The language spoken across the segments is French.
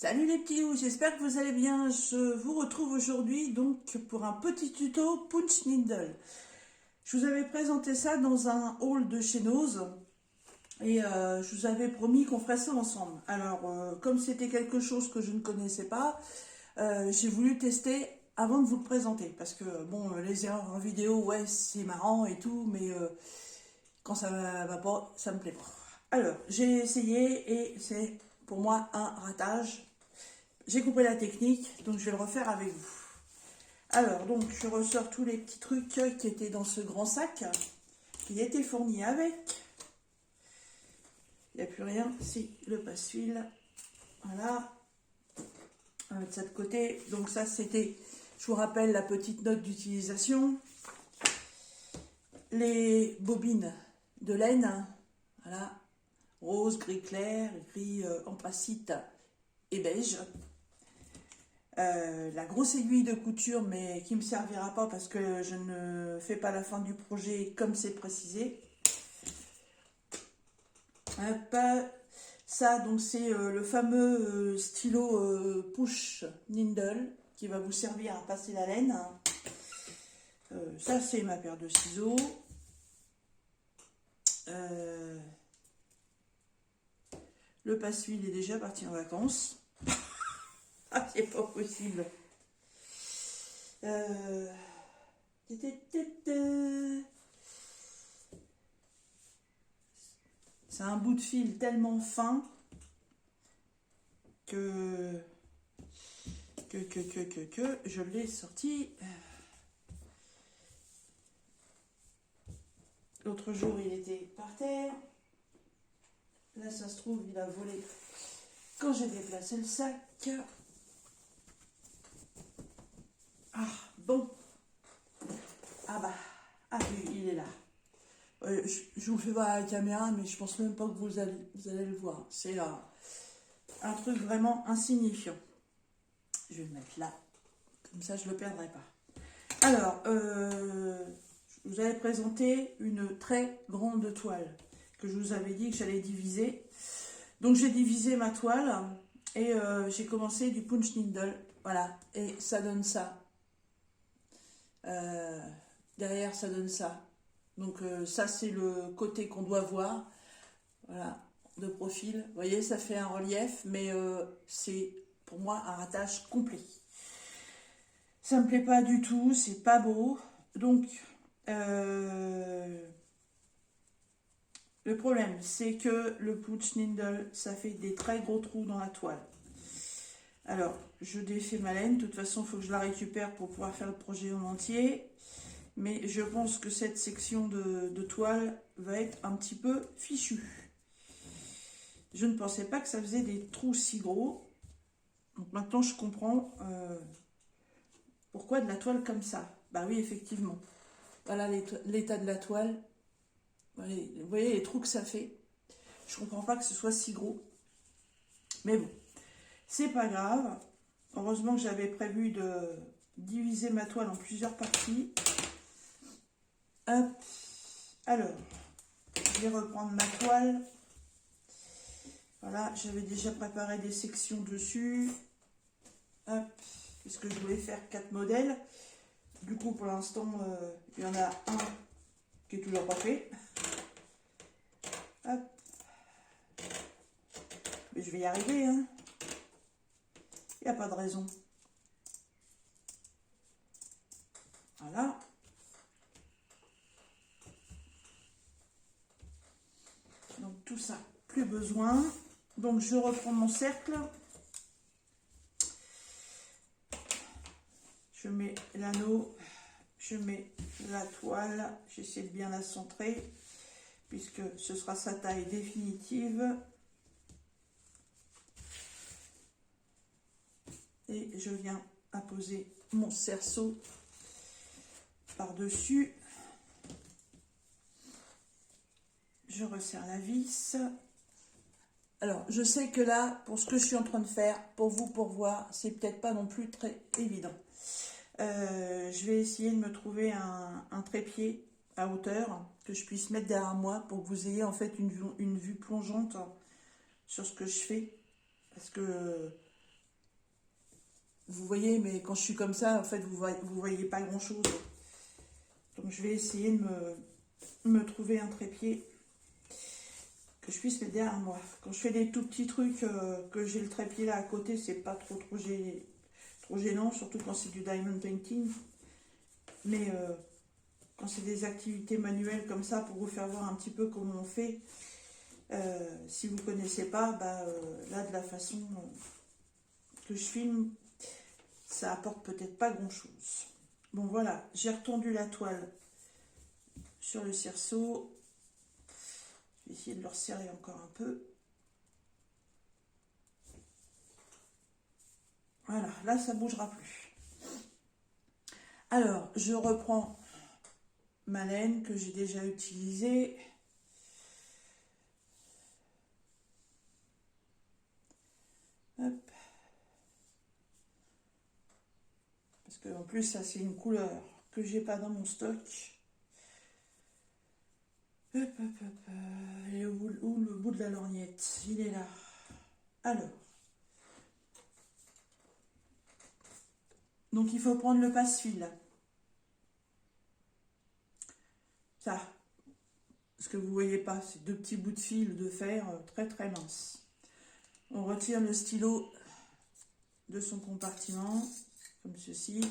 Salut les petits loups, j'espère que vous allez bien. Je vous retrouve aujourd'hui donc pour un petit tuto Punch Needle. Je vous avais présenté ça dans un haul de chez Nose et je vous avais promis qu'on ferait ça ensemble. Alors comme c'était quelque chose que je ne connaissais pas, j'ai voulu tester avant de vous le présenter parce que bon, les erreurs en vidéo, ouais, c'est marrant et tout, mais quand ça va pas, ça me plaît pas. Alors j'ai essayé et c'est pour moi un ratage. J'ai compris la technique, donc je vais le refaire avec vous. Alors, donc, je ressors tous les petits trucs qui étaient dans ce grand sac, qui était fourni avec. Il n'y a plus rien, c'est le passe-fil. Voilà. On va mettre ça de côté. Donc ça, c'était, je vous rappelle, la petite note d'utilisation. Les bobines de laine, voilà. Rose, gris clair, gris anthracite et beige. La grosse aiguille de couture, mais qui ne me servira pas parce que je ne fais pas la fin du projet comme c'est précisé. Hop, ça, donc c'est le fameux stylo push needle qui va vous servir à passer la laine. Ça, c'est ma paire de ciseaux. Le passe-fil est déjà parti en vacances. Ah, c'est pas possible. C'est un bout de fil tellement fin que je l'ai sorti. L'autre jour, il était par terre. Là, ça se trouve, il a volé quand j'ai déplacé le sac. Ah, bon. Ah bah, ah oui, il est là. Je vous fais voir à la caméra, mais je pense même pas que vous allez le voir. C'est un truc vraiment insignifiant. Je vais le mettre là, comme ça je ne le perdrai pas. Alors, je vous avais présenté une très grande toile que je vous avais dit que j'allais diviser. Donc j'ai divisé ma toile et j'ai commencé du punch needle. Voilà, et ça donne ça. Derrière, ça donne ça. Donc ça, c'est le côté qu'on doit voir. Voilà, de profil. Vous voyez, ça fait un relief, mais c'est pour moi un ratage complet. Ça me plaît pas du tout, c'est pas beau. Donc, le problème, c'est que le punch needle, ça fait des très gros trous dans la toile. Alors, je défais ma laine. De toute façon, il faut que je la récupère pour pouvoir faire le projet en entier. Mais je pense que cette section de toile va être un petit peu fichue. Je ne pensais pas que ça faisait des trous si gros. Donc maintenant, je comprends pourquoi de la toile comme ça. Bah oui, effectivement. Voilà l'état de la toile. Vous voyez les trous que ça fait. Je comprends pas que ce soit si gros. Mais bon, c'est pas grave. Heureusement que j'avais prévu de diviser ma toile en plusieurs parties. Hop. Alors, je vais reprendre ma toile. Voilà, j'avais déjà préparé des sections dessus. Hop, puisque je voulais faire 4 modèles. Du coup, pour l'instant, il y en a un qui est toujours pas fait. Hop. Mais je vais y arriver, hein. Il n'y a pas de raison. Voilà. Donc tout ça, plus besoin. Donc je reprends mon cercle. Je mets l'anneau. Je mets la toile. J'essaie de bien la centrer, puisque ce sera sa taille définitive. Et je viens apposer mon cerceau par-dessus. Je resserre la vis. Alors, je sais que là, pour ce que je suis en train de faire, pour vous, pour voir, c'est peut-être pas non plus très évident. Je vais essayer de me trouver un trépied à hauteur que je puisse mettre derrière moi pour que vous ayez en fait une vue plongeante sur ce que je fais. Parce que vous voyez, mais quand je suis comme ça, en fait, vous voyez pas grand-chose. Donc, je vais essayer de me trouver un trépied que je puisse mettre derrière moi. Quand je fais des tout petits trucs, que j'ai le trépied là à côté, c'est pas trop gênant, surtout quand c'est du diamond painting. Mais quand c'est des activités manuelles comme ça, pour vous faire voir un petit peu comment on fait, si vous ne connaissez pas, là de la façon que je filme, ça apporte peut-être pas grand-chose. Bon voilà, j'ai retendu la toile sur le cerceau. Je vais essayer de le resserrer encore un peu. Voilà, là ça ne bougera plus. Alors, je reprends ma laine que j'ai déjà utilisée. Hop. Parce que en plus, ça c'est une couleur que j'ai pas dans mon stock. Hop, hop, hop. Il est où le bout de la lorgnette? Il est là. Alors. Donc il faut prendre le passe-fil. Ça. Ce que vous voyez pas, c'est deux petits bouts de fil de fer très très minces. On retire le stylo de son compartiment, comme ceci.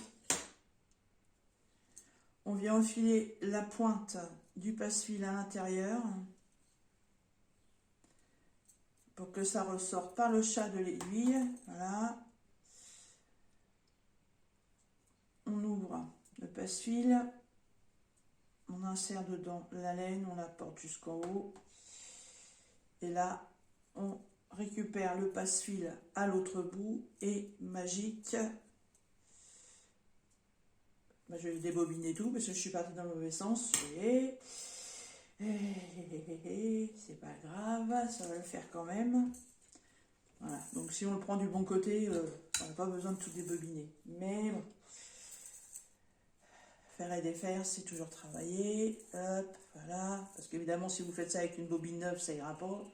On vient enfiler la pointe du passe-fil à l'intérieur pour que ça ressorte par le chat de l'aiguille. Voilà. On ouvre le passe-fil, on insère dedans la laine, on la porte jusqu'en haut. Et là, on récupère le passe-fil à l'autre bout et magique. Je vais débobiner tout parce que je suis partie dans le mauvais sens. Et c'est pas grave, ça va le faire quand même. Voilà, donc si on le prend du bon côté, on n'a pas besoin de tout débobiner. Mais bon, faire et défaire, c'est toujours travailler. Hop, voilà. Parce qu'évidemment, si vous faites ça avec une bobine neuve, ça ira pas. Donc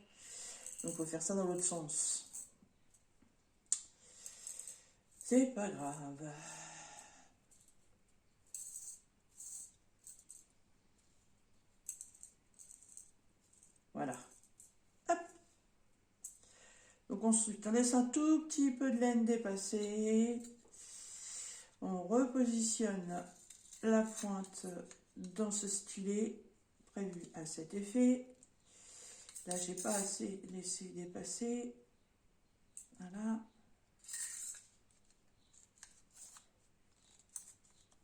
il faut faire ça dans l'autre sens. C'est pas grave. Voilà. Hop. Donc ensuite, on laisse un tout petit peu de laine dépasser. On repositionne la pointe dans ce stylet prévu à cet effet. Là, j'ai pas assez laissé dépasser. Voilà.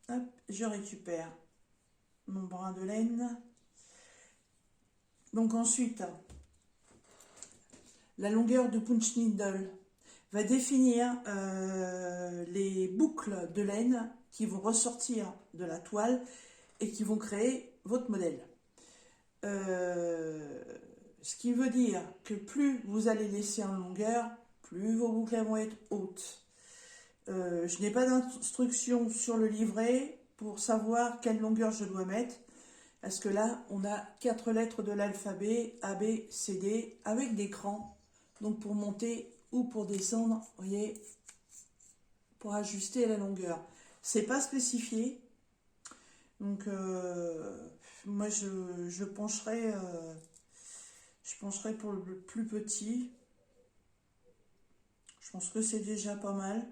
Hop, je récupère mon brin de laine. Donc ensuite, la longueur de punch needle va définir les boucles de laine qui vont ressortir de la toile et qui vont créer votre modèle. Ce qui veut dire que plus vous allez laisser en longueur, plus vos boucles vont être hautes. Je n'ai pas d'instruction sur le livret pour savoir quelle longueur je dois mettre. Parce que là, on a 4 lettres de l'alphabet, A, B, C, D, avec des crans. Donc pour monter ou pour descendre, vous voyez, pour ajuster la longueur. C'est pas spécifié. Donc moi, je pencherai pour le plus petit. Je pense que c'est déjà pas mal.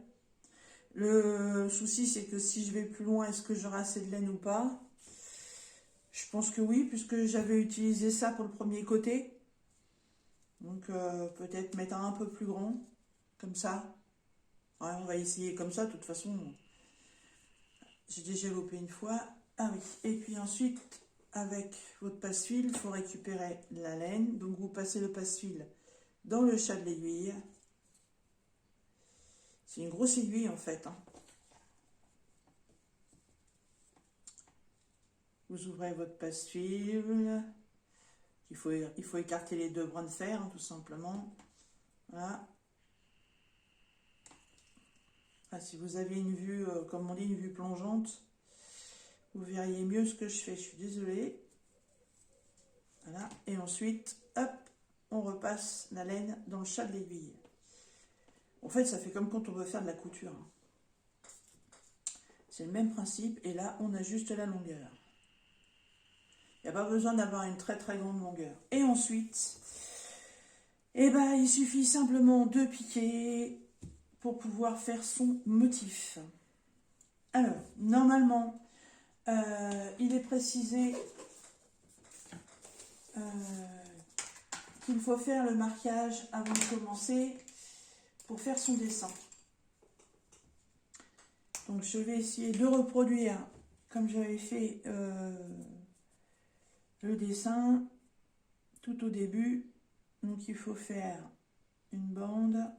Le souci, c'est que si je vais plus loin, est-ce que j'aurai assez de laine ou pas? Je pense que oui, puisque j'avais utilisé ça pour le premier côté. Donc peut-être mettre un peu plus grand, comme ça. Ouais, on va essayer comme ça, de toute façon. J'ai déjà loupé une fois. Ah oui, et puis ensuite, avec votre passe-fil, il faut récupérer la laine. Donc vous passez le passe-fil dans le chat de l'aiguille. C'est une grosse aiguille en fait. Vous ouvrez votre passe-fil. Il faut écarter les deux brins de fer, tout simplement. Voilà. Ah, si vous avez une vue, comme on dit, une vue plongeante, vous verriez mieux ce que je fais. Je suis désolée. Voilà. Et ensuite, hop, on repasse la laine dans le chat de l'aiguille. En fait, ça fait comme quand on veut faire de la couture. C'est le même principe. Et là, on ajuste la longueur. Il n'y a pas besoin d'avoir une très très grande longueur. Et ensuite, eh ben, il suffit simplement de piquer pour pouvoir faire son motif. Alors, normalement, il est précisé qu'il faut faire le marquage avant de commencer pour faire son dessin. Donc, je vais essayer de reproduire comme j'avais fait le dessin tout au début. Donc, il faut faire une bande.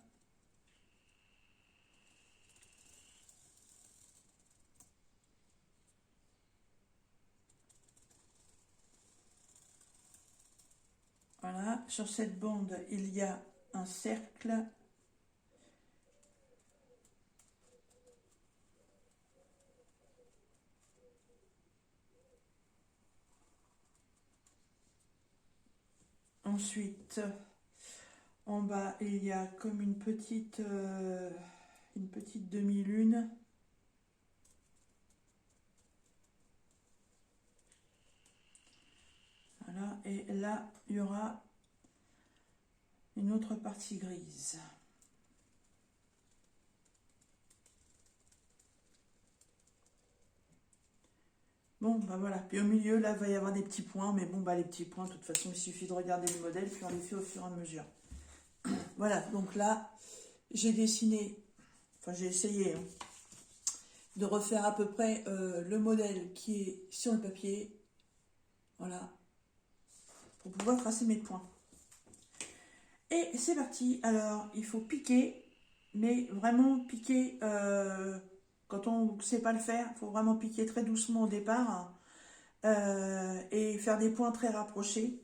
Voilà, sur cette bande, il y a un cercle. Ensuite, en bas, il y a comme une petite demi-lune. Voilà, et là, il y aura une autre partie grise. Bon, bah voilà. Puis au milieu, là, il va y avoir des petits points. Mais bon, bah les petits points, de toute façon, il suffit de regarder le modèle, puis on les fait au fur et à mesure. Voilà, donc là, j'ai dessiné, enfin j'ai essayé de refaire à peu près le modèle qui est sur le papier. Voilà, pour pouvoir tracer mes points. Et c'est parti. Alors, il faut piquer, mais vraiment piquer, quand on ne sait pas le faire, il faut vraiment piquer très doucement au départ et faire des points très rapprochés.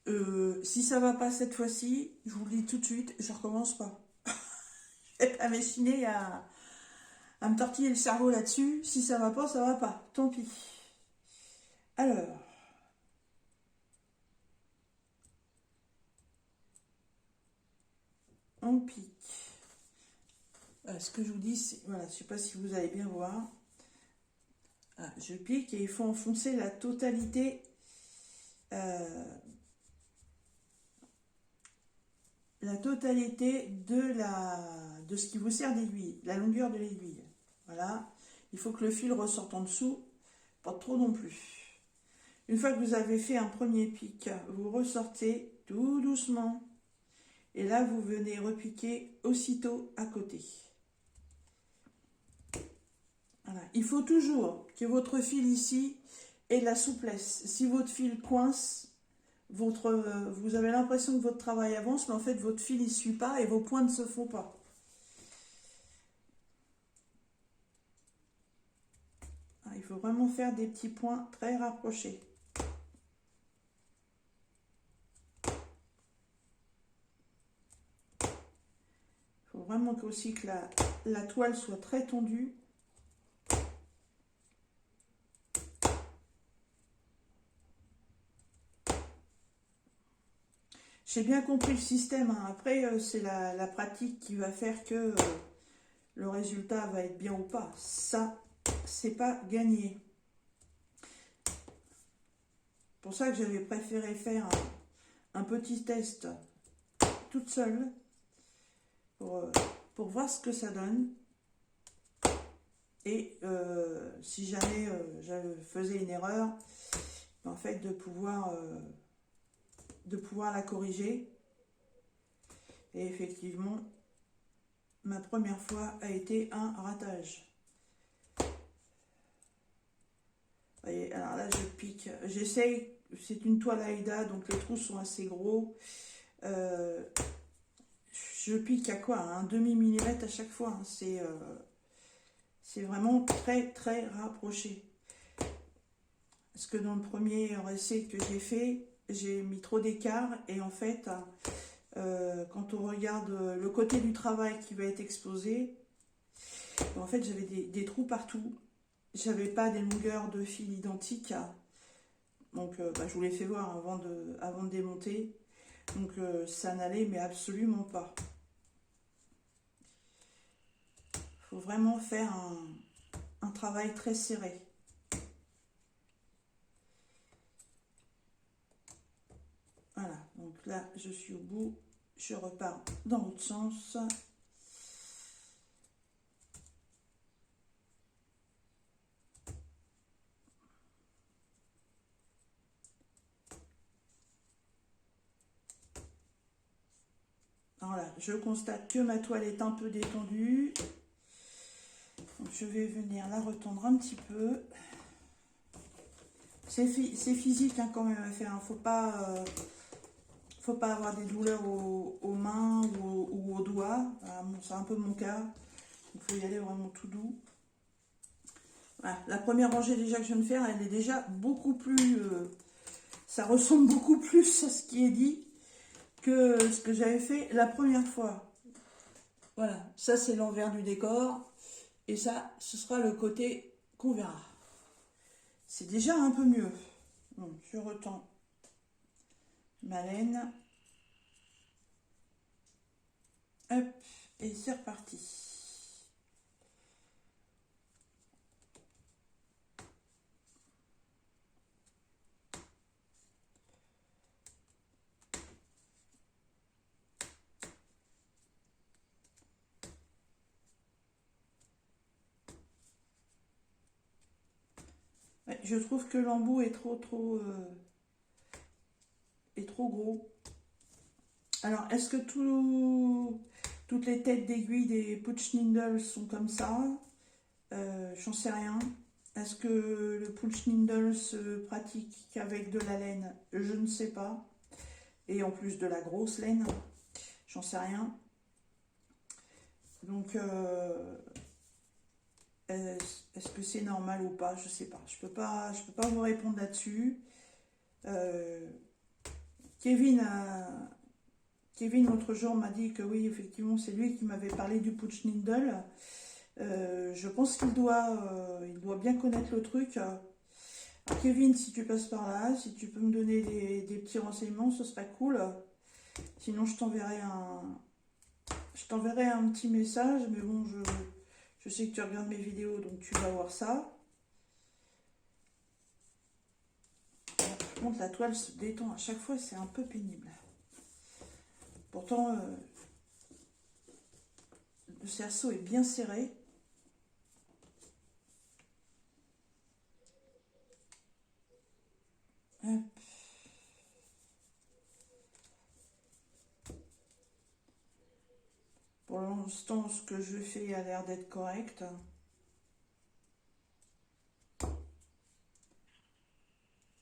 Si ça ne va pas cette fois-ci, je vous le dis tout de suite, je ne recommence pas. Je vais pas m'échiner à me tortiller le cerveau là-dessus. Si ça va pas, ça va pas. Tant pis. Alors, on pique. Voilà, ce que je vous dis, c'est, voilà, je sais pas si vous allez bien voir. Voilà, je pique et il faut enfoncer la totalité de ce qui vous sert d'aiguille, la longueur de l'aiguille. Voilà, il faut que le fil ressorte en dessous, pas trop non plus. Une fois que vous avez fait un premier pic, vous ressortez tout doucement. Et là, vous venez repiquer aussitôt à côté. Voilà. Il faut toujours que votre fil ici ait de la souplesse. Si votre fil coince, vous avez l'impression que votre travail avance, mais en fait, votre fil ne suit pas et vos points ne se font pas. Alors, il faut vraiment faire des petits points très rapprochés. Il faut vraiment aussi que la toile soit très tendue. J'ai bien compris le système. Hein. Après, c'est la pratique qui va faire que le résultat va être bien ou pas. Ça, c'est pas gagné. C'est pour ça que j'avais préféré faire un petit test toute seule pour voir ce que ça donne. Et si jamais je faisais une erreur, en fait, de pouvoir la corriger. Et effectivement, ma première fois a été un ratage. Voyez, alors là, je pique. J'essaye, c'est une toile Aida, donc les trous sont assez gros. Je pique à quoi? Un demi-millimètre à chaque fois. Hein. C'est vraiment très, très rapproché. Parce que dans le premier essai que j'ai fait, j'ai mis trop d'écart. Et en fait, quand on regarde le côté du travail qui va être exposé, en fait, j'avais des trous partout. J'avais pas des longueurs de fil identiques. Donc, je vous l'ai fait voir avant de démonter. Donc, ça n'allait mais absolument pas. Il faut vraiment faire travail très serré. Voilà, donc là, je suis au bout. Je repars dans l'autre sens. Voilà, je constate que ma toile est un peu détendue. Donc je vais venir la retendre un petit peu. C'est physique hein, quand même à faire. Faut pas avoir des douleurs aux mains ou aux doigts. Voilà, bon, c'est un peu mon cas. Il faut y aller vraiment tout doux. Voilà, la première rangée déjà que je viens de faire, elle est déjà beaucoup plus... ça ressemble beaucoup plus à ce qui est dit que ce que j'avais fait la première fois. Voilà, ça c'est l'envers du décor. Et ça, ce sera le côté qu'on verra. C'est déjà un peu mieux. Donc, je retends ma laine. Hop, et c'est reparti. Ouais, je trouve que l'embout est trop gros. Alors, est-ce que toutes les têtes d'aiguille des Putsch Nindle sont comme ça? J'en sais rien. Est-ce que le Putsch Nindle se pratique qu'avec de la laine? Je ne sais pas. Et en plus de la grosse laine, j'en sais rien. Donc, est-ce que c'est normal ou pas? Je sais pas. Je peux pas vous répondre là-dessus. Kevin l'autre jour m'a dit que oui, effectivement, c'est lui qui m'avait parlé du Putsch Nindle. Je pense qu'il doit bien connaître le truc. Alors, Kevin, si tu passes par là, si tu peux me donner des petits renseignements, ce serait cool. Sinon, je t'enverrai un petit message, mais bon, je sais que tu regardes mes vidéos, donc tu vas voir ça. Par contre, la toile se détend à chaque fois, c'est un peu pénible. Pourtant, le cerceau est bien serré. Hop. Pour l'instant, ce que je fais a l'air d'être correct.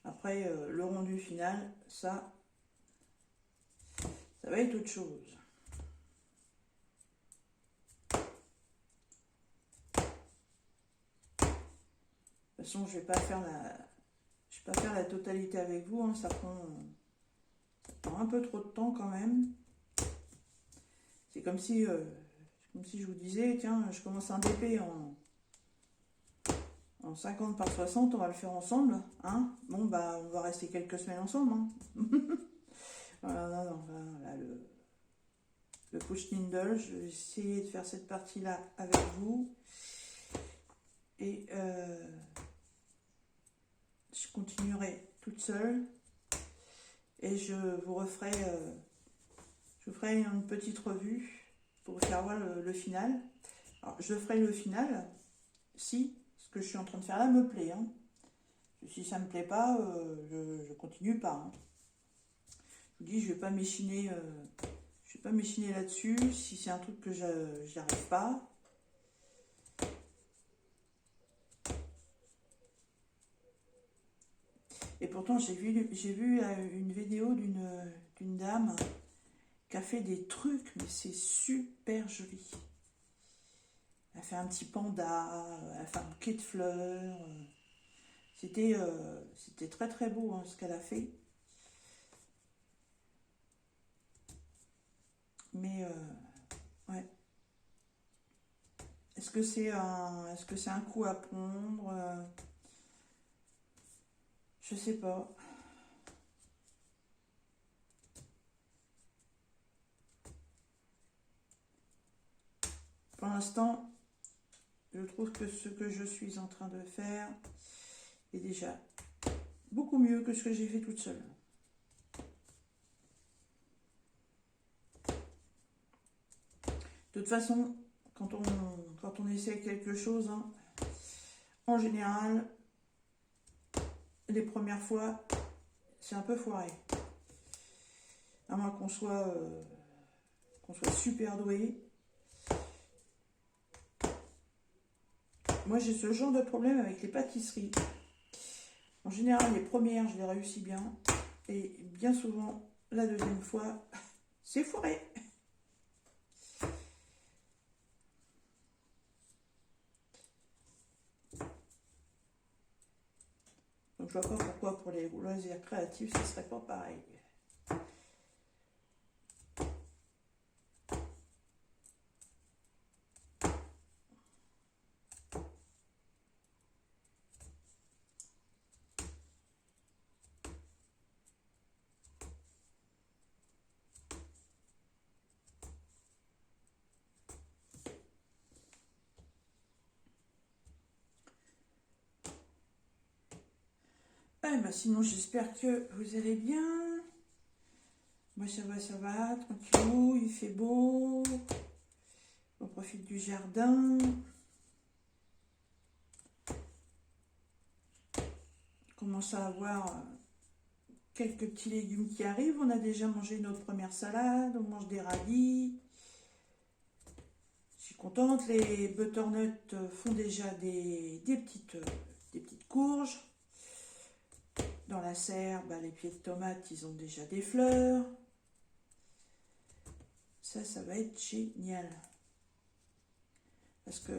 Après, le rendu final, ça va être autre chose. De toute façon, je vais pas faire la totalité avec vous. Hein, ça prend un peu trop de temps quand même. C'est comme si je vous disais, tiens, je commence un DP en 50 par 60, on va le faire ensemble. Hein. Bon, bah, on va rester quelques semaines ensemble. Hein. Voilà, non, là, le Putsch Nindle, je vais essayer de faire cette partie-là avec vous. Et je continuerai toute seule. Et je vous ferai une petite revue pour vous faire voir le final. Alors, je ferai le final si ce que je suis en train de faire là me plaît. Hein. Si ça ne me plaît pas, je continue pas. Hein. Je vous dis, je vais pas m'échiner là-dessus. Si c'est un truc que j'y arrive pas. Et pourtant, j'ai vu une vidéo d'une dame qui a fait des trucs, mais c'est super joli. Elle a fait un petit panda, elle a fait un bouquet de fleurs. C'était très très beau hein, ce qu'elle a fait. Mais ouais. Est-ce que c'est un coup à pondre? Je sais pas. Pour l'instant, Je trouve que ce que je suis en train de faire est déjà beaucoup mieux que ce que j'ai fait toute seule. De toute façon, quand on essaie quelque chose, hein, en général, les premières fois, c'est un peu foiré. À moins qu'on soit super doué. Moi, j'ai ce genre de problème avec les pâtisseries. En général, les premières, je les réussis bien. Et bien souvent, la deuxième fois, c'est foiré. Donc, je vois pas pourquoi pour les loisirs créatifs, ce serait pas pareil. Eh ben, sinon, j'espère que vous allez bien. Moi, ça va, tranquillou, il fait beau. On profite du jardin. On commence à avoir quelques petits légumes qui arrivent. On a déjà mangé notre première salade. On mange des radis. Je suis contente. Les butternuts font déjà des petites courges. Dans la serre, bah, les pieds de tomates, ils ont déjà des fleurs. Ça va être génial. Parce que,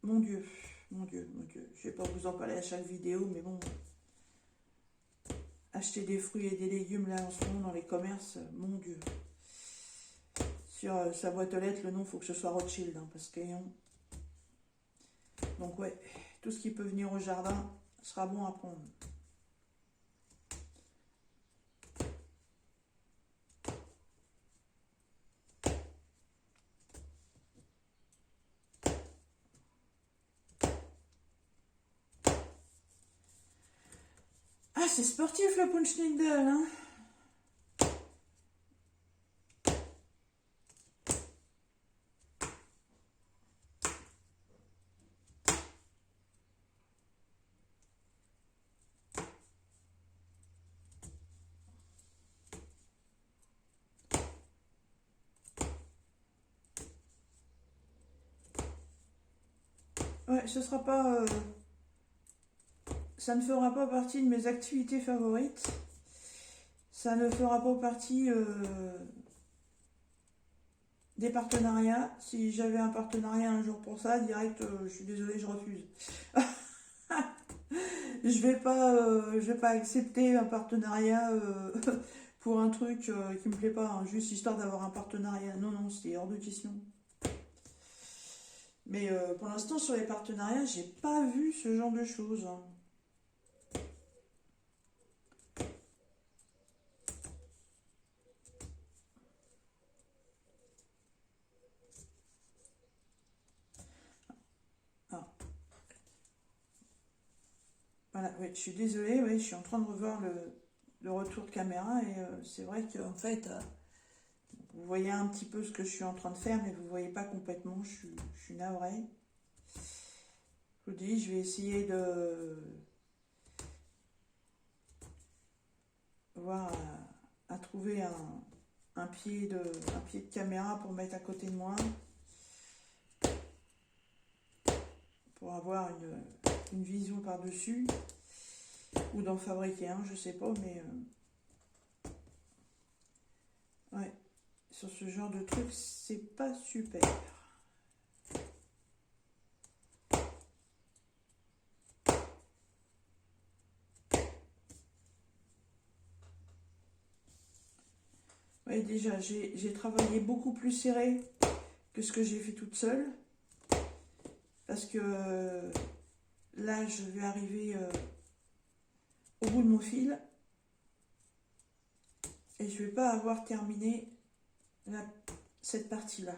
mon Dieu, je vais pas vous en parler à chaque vidéo, mais bon, acheter des fruits et des légumes là en ce moment dans les commerces, mon Dieu. Sur sa boîte aux lettres, le nom, il faut que ce soit Rothschild, hein, parce que... Donc ouais, tout ce qui peut venir au jardin sera bon à prendre. Ah, c'est sportif le punch needle, hein. Ouais, ce sera pas... ça ne fera pas partie de mes activités favorites. Ça ne fera pas partie des partenariats. Si j'avais un partenariat un jour pour ça, direct, je suis désolée, je refuse. Je vais pas accepter un partenariat pour un truc qui me plaît pas, hein, juste histoire d'avoir un partenariat. Non, non, c'est hors de question. Mais pour l'instant, sur les partenariats, j'ai pas vu ce genre de choses. Ah, voilà, ouais, je suis désolée, ouais, je suis en train de revoir le retour de caméra et c'est vrai qu'en fait, vous voyez un petit peu ce que je suis en train de faire, mais vous ne voyez pas complètement, je suis navrée. Je vous dis, je vais essayer de voir à trouver un pied de caméra pour mettre à côté de moi, pour avoir une vision par-dessus, ou d'en fabriquer un, je sais pas, mais ouais, sur ce genre de truc, c'est pas super. Oui, déjà, j'ai travaillé beaucoup plus serré que ce que j'ai fait toute seule. Parce que là, je vais arriver au bout de mon fil. Et je ne vais pas avoir terminé cette partie-là.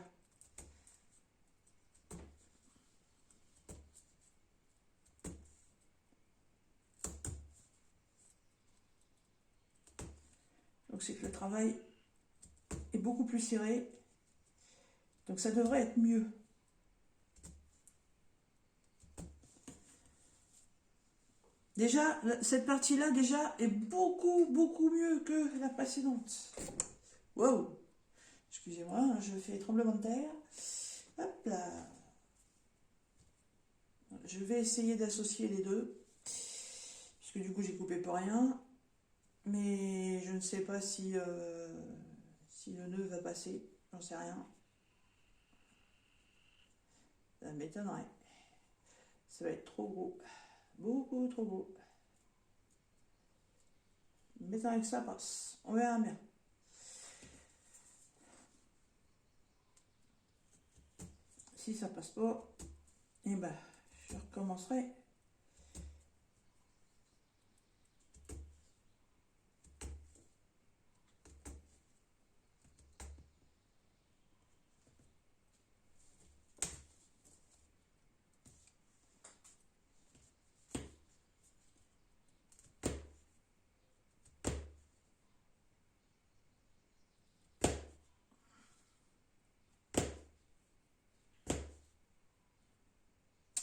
Donc c'est que le travail est beaucoup plus serré. Donc ça devrait être mieux. Déjà, cette partie-là, déjà, est beaucoup, beaucoup mieux que la précédente. Wow! Excusez-moi, hein, je fais tremblement de terre. Hop là! Je vais essayer d'associer les deux. Puisque du coup, j'ai coupé pour rien. Mais je ne sais pas si, si le nœud va passer. J'en sais rien. Ça m'étonnerait. Ça va être trop gros. Beaucoup trop gros. M'étonnerait que ça passe. On verra bien. Si ça passe pas, et ben, je recommencerai.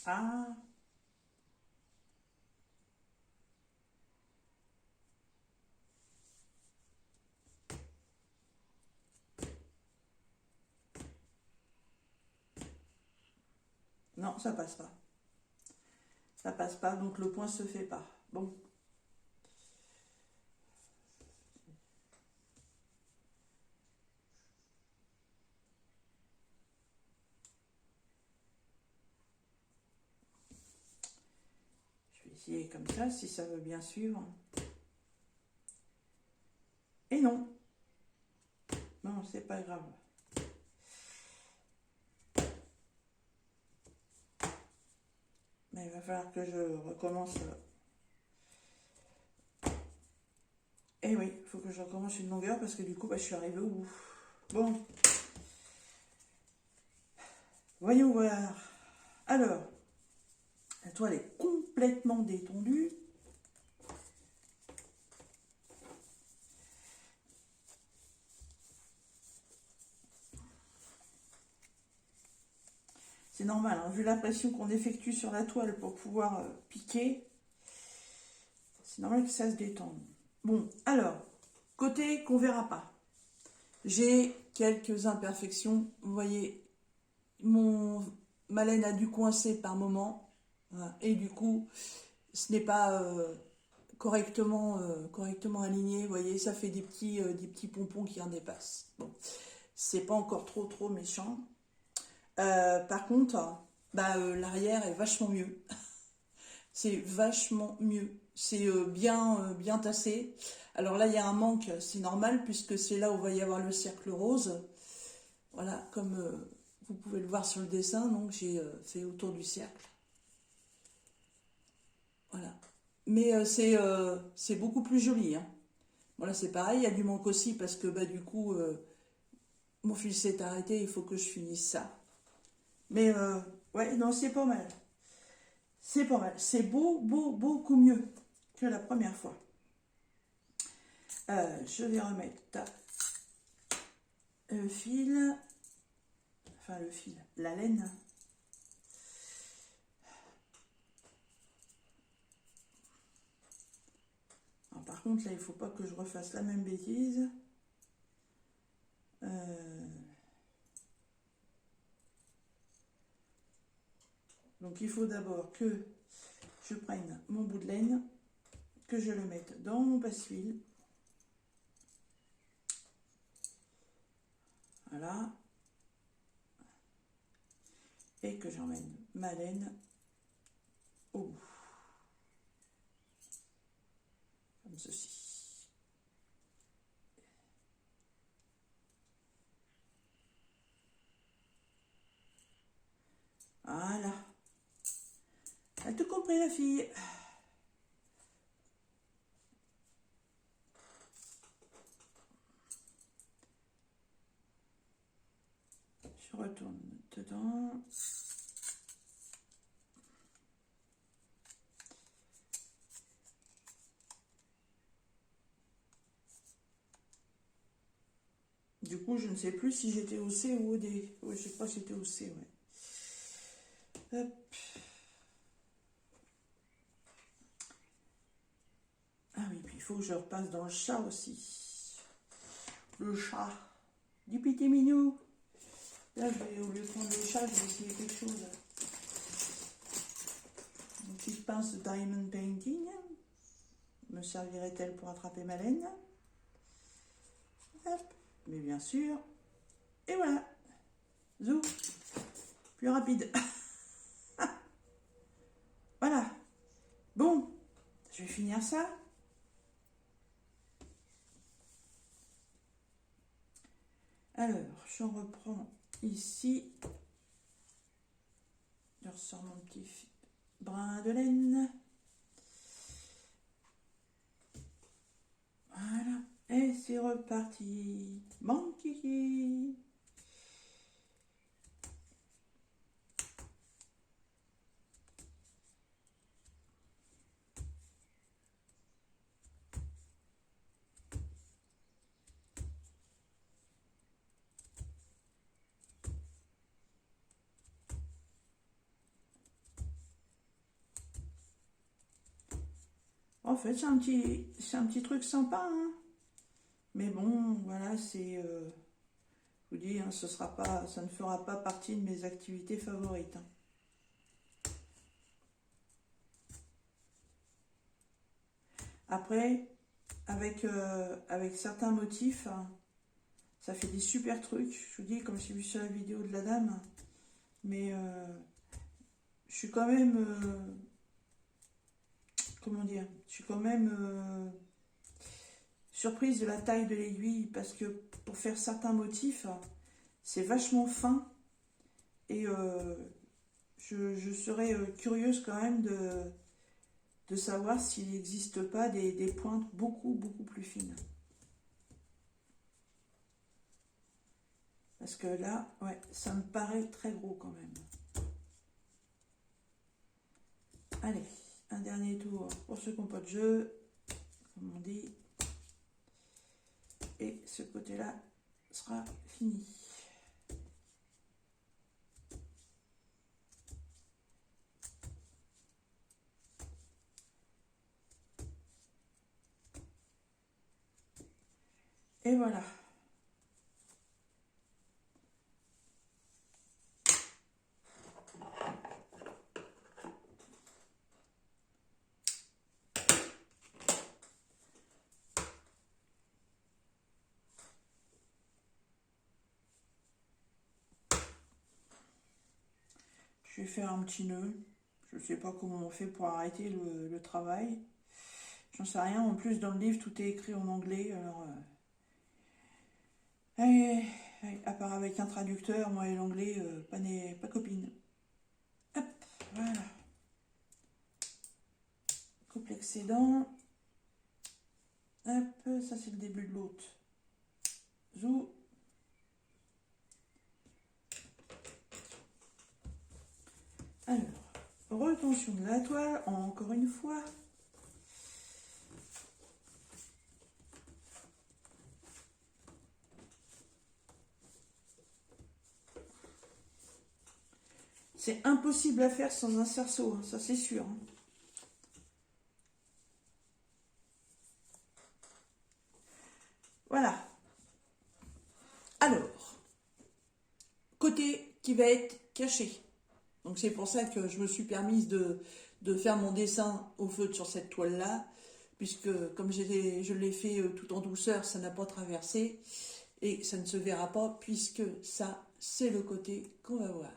Ah, non, ça passe pas. Ça passe pas, donc le point se fait pas. Bon. Je vais essayer comme ça, si ça veut bien suivre. Et non. Non, c'est pas grave. Mais il va falloir que je recommence. Et oui, il faut que je recommence une longueur parce que du coup, bah, je suis arrivée au bout. Bon. Voyons voir. Alors, la toile est complètement détendue. C'est normal, hein, vu la pression qu'on effectue sur la toile pour pouvoir piquer, c'est normal que ça se détende. Bon, alors, côté qu'on verra pas. J'ai quelques imperfections. Vous voyez, ma laine a dû coincer par moment. Voilà, et du coup, ce n'est pas correctement aligné. Vous voyez, ça fait des petits pompons qui en dépassent. Bon, c'est pas encore trop méchant. Par contre, bah, l'arrière est vachement mieux. C'est vachement mieux. C'est bien tassé. Alors là, il y a un manque, c'est normal, puisque c'est là où va y avoir le cercle rose. Voilà, comme vous pouvez le voir sur le dessin, donc j'ai fait autour du cercle. Voilà. Mais c'est beaucoup plus joli. Hein. Voilà, c'est pareil, il y a du manque aussi, parce que bah, du coup, mon fil s'est arrêté, il faut que je finisse ça. Mais ouais, non, c'est pas mal. C'est pas mal. C'est beaucoup mieux que la première fois. Je vais remettre le fil, enfin le fil, la laine. Alors, par contre, là, il ne faut pas que je refasse la même bêtise. Donc, il faut d'abord que je prenne mon bout de laine, que je le mette dans mon passe-fil. Voilà. Et que j'emmène ma laine au bout. Comme ceci. Voilà. Elle a tout compris, la fille. Je retourne dedans. Du coup, je ne sais plus si j'étais au C ou au D. Oui, je crois que j'étais au C, ouais. Hop. Ah oui, puis il faut que je repasse dans le chat aussi. Le chat. Du petit minou. Là, au lieu de prendre le chat, je vais essayer quelque chose. Une petite pince de Diamond Painting. Me servirait-elle pour attraper ma laine? Hop. Mais bien sûr. Et voilà. Zou. Plus rapide. Voilà. Bon. Je vais finir ça. Alors, j'en reprends ici. Je ressors mon petit brin de laine. Voilà. Et c'est reparti. Mon kiki. En fait, c'est un petit truc sympa, hein. Mais bon, voilà, c'est, je vous dis, hein, ça ne fera pas partie de mes activités favorites, hein. Après, avec certains motifs, hein, ça fait des super trucs. Je vous dis, comme j'ai vu sur la vidéo de la dame, mais je suis quand même, comment dire, je suis quand même surprise de la taille de l'aiguille parce que pour faire certains motifs, c'est vachement fin et je serais curieuse quand même de savoir s'il n'existe pas des pointes beaucoup plus fines. Parce que là, ouais, ça me paraît très gros quand même. Allez, un dernier tour pour ceux qui n'ont pas de jeu, comme on dit. Et ce côté-là sera fini. Et voilà. Je vais faire un petit nœud. Je ne sais pas comment on fait pour arrêter le travail. J'en sais rien. En plus, dans le livre, tout est écrit en anglais. Alors, à part avec un traducteur, moi et l'anglais, pas copine. Hop, voilà. Coupe l'excédent. Hop, ça c'est le début de l'autre. Zou. Alors, retention de la toile, encore une fois. C'est impossible à faire sans un cerceau, hein, ça c'est sûr, hein. Voilà. Alors, côté qui va être caché. Donc c'est pour ça que je me suis permise de faire mon dessin au feutre sur cette toile-là, puisque comme je l'ai fait tout en douceur, ça n'a pas traversé, et ça ne se verra pas, puisque ça, c'est le côté qu'on va voir.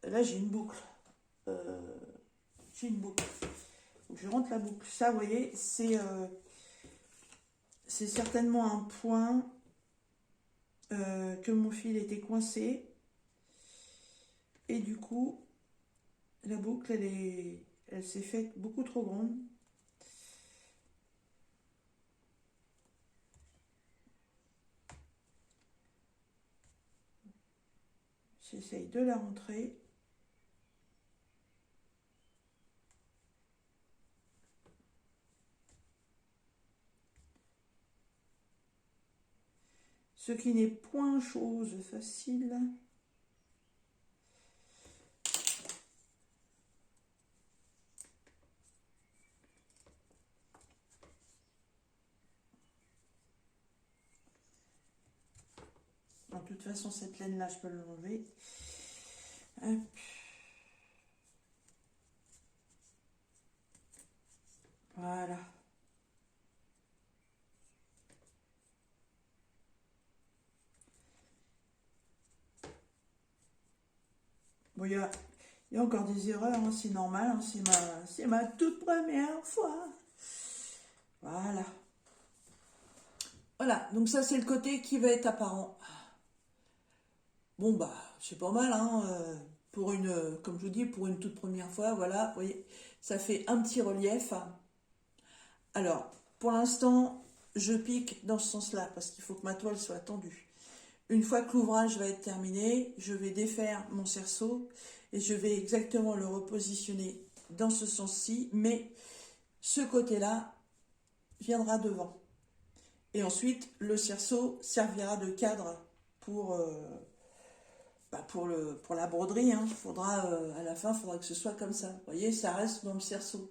Là, j'ai une boucle. J'ai une boucle. Donc, je rentre la boucle. Ça, vous voyez, c'est certainement un point que mon fil était coincé. Et du coup, la boucle, elle s'est faite beaucoup trop grande. J'essaye de la rentrer. ce qui n'est point chose facile. De toute façon, cette laine-là, je peux l'enlever. Voilà. Bon, il y a encore des erreurs, hein, c'est normal, hein, c'est ma toute première fois. Voilà. Voilà, donc ça c'est le côté qui va être apparent. Bon bah, c'est pas mal, hein, pour une, comme je vous dis, pour une toute première fois, voilà, vous voyez, ça fait un petit relief. Alors, pour l'instant, je pique dans ce sens-là, parce qu'il faut que ma toile soit tendue. Une fois que l'ouvrage va être terminé, je vais défaire mon cerceau et je vais exactement le repositionner dans ce sens-ci, mais ce côté-là viendra devant. Et ensuite, le cerceau servira de cadre pour la broderie. Hein. À la fin, il faudra que ce soit comme ça. Vous voyez, ça reste dans le cerceau.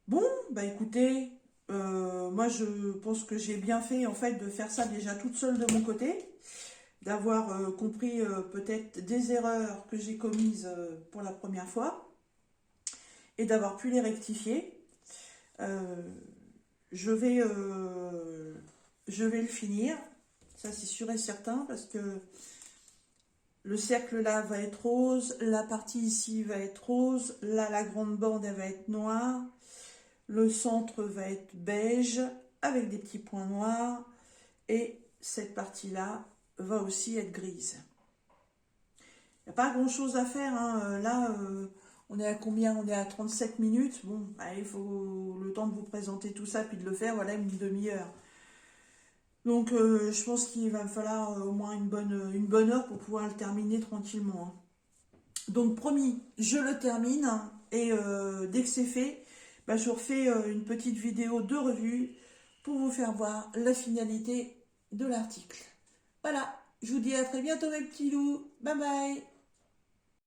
Bon, bah écoutez, moi je pense que j'ai bien fait en fait de faire ça déjà toute seule de mon côté, d'avoir compris peut-être des erreurs que j'ai commises pour la première fois et d'avoir pu les rectifier. Je vais le finir, ça c'est sûr et certain, parce que le cercle là va être rose, la partie ici va être rose, là la grande bande elle va être noire, le centre va être beige avec des petits points noirs et cette partie là va aussi être grise. Il n'y a pas grand chose à faire, hein. Là on est à combien? On est à 37 minutes. Bon, allez, il faut le temps de vous présenter tout ça puis de le faire, voilà, une demi-heure. Donc je pense qu'il va me falloir au moins une bonne heure pour pouvoir le terminer tranquillement. Hein. Donc promis, je le termine et dès que c'est fait, bah, je refais une petite vidéo de revue pour vous faire voir la finalité de l'article. Voilà, je vous dis à très bientôt mes petits loups. Bye bye.